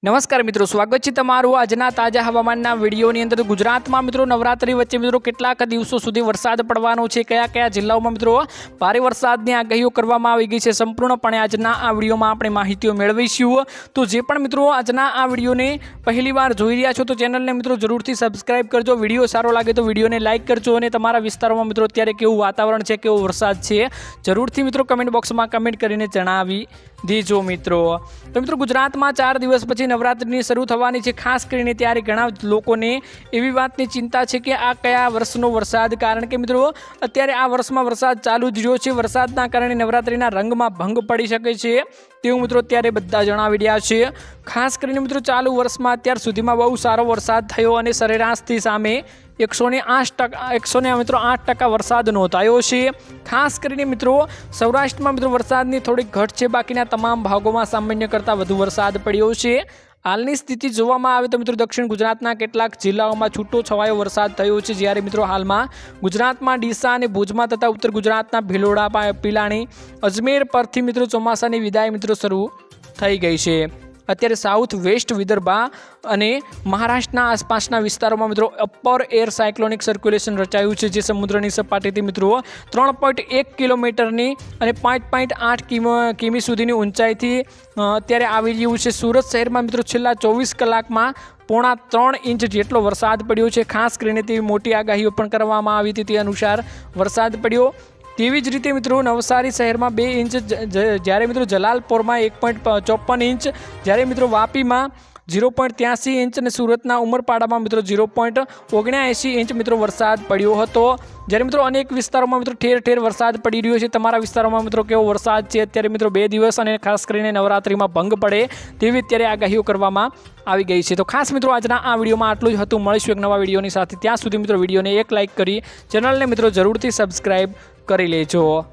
नमस्कार मित्रों, स्वागत है तमारू आजना ताजा हवामानना विडियोनी अंदर। गुजरात में मित्रों नवरात्रि वच्चे मित्रों केटलाक दिवसों सुधी वरसाद पड़वानो छे, कया कया जिल्लाओमां मित्रों भारे वरसादनी आगाहीओ करवामां आवी गई छे, संपूर्णपणे आजना आ विडियोमां आपणे माहितीओ मेळवीशुं। तो जे पण मित्रों आजना आ विडियोने पहली वार जोई रह्या छो तो चेनलने मित्रों जरूरथी सब्सक्राइब करजो। विडियो सारो लागे तो विडियोने लाइक करजो अने तमारा विस्तारोमां मित्रों अत्यारे केवुं वातावरण छे, केवो वरसाद छे, जरूरथी मित्रों कमेंट बॉक्समां कमेंट करीने जणावी दीजो मित्रों। तो मित्रों गुजरात में 4 दिवस पछी नवरात्रिनी शरू थवानी छे, खास करीने त्यारे घणा लोकोने एवी वातनी चिंता छे के आ कया वर्षनो वरसाद, कारण के मित्रों अत्यारे आ वर्षमां वरसाद चालू ज रह्यो छे। वरसादना कारणे नवरात्रिना रंगमां भंग पड़ी शके छे तेवुं मित्रों अत्यारे बधा जणावी रह्या छे। खास करीने मित्रों चालू वर्षमां अत्यार सुधीमां बहु सारो वरसाद थयो अने सरेराशथी सामे 108% वरसाद नोंधायो छे। खास करीने मित्रों सौराष्ट्र में मित्रों वरसादनी थोड़ी घट छे, बाकीना तमाम भागोमां सामान्य करता वधु वरसाद पड्यो छे। हालनी स्थिति जोवामां आवे तो मित्रों दक्षिण गुजरातना केटलाक जिल्लाओमां छूटो छवायो वरसाद थयो छे, ज्यारे मित्रों हालमां गुजरातमां डीसा अने भुजमां तथा उत्तर गुजरातना भीलोड़ा, पिलाणी, अजमेर परथी मित्रों ચોમાસાની विदाय मित्रों शरू थई गई छे। अत्यारे साउथ वेस्ट विदर्भा अने महाराष्ट्रना आसपासना विस्तारोमां मित्रों अपर एयर साइक्लोनिक सर्क्युलेशन रचायुं छे, जे समुद्रनी सपाटीथी मित्रों 3.1 किलोमीटरनी अने 5.8 किमी सुधीनी ऊंचाईथी अत्यारे आवी रह्युं छे। सूरत शहेरमां मित्रों छेल्ला 24 कलाकमां 3.25 इंच जेटलो वरसाद पड्यो छे। खास करीने तेवी मोटी आगाहीओ पण करवामां आवी हती, ते अनुसार वरसाद पड्यो। तेवी ज रीते मित्रों नवसारी शहर में 2 इंच, ज्यारे मित्रों जलालपुर में 1.54 इंच, ज्यारे मित्रों वापी में 0.83 इंच ने सूरतना उमरपाड़ा में मित्रों 0.79 इंच मित्रों वरसाद पड्यो हतो। ज्यारे मित्रों अनेक विस्तारों में मित्रों ठेर ठेर वरसाद पड़ी रह्यो छे। तमारा विस्तारों में मित्रों केवो वरसाद छे अत्यारे मित्रों 2 दिवस अने खास करीने नवरात्रि में भंग पड़े तेवी अत्यारे आगाहीओ करवामां आवी गई छे। तो खास मित्रों आजना आ विडियोमां आटલું જ હતું। મળીશું એક નવા વિડિયોની સાથે। ત્યાં સુધી मित्रों વિડિયોને એક લાઇક કરી ચેનલને मित्रों જરૂરથી સબસ્ક્રાઇબ કરી લેજો।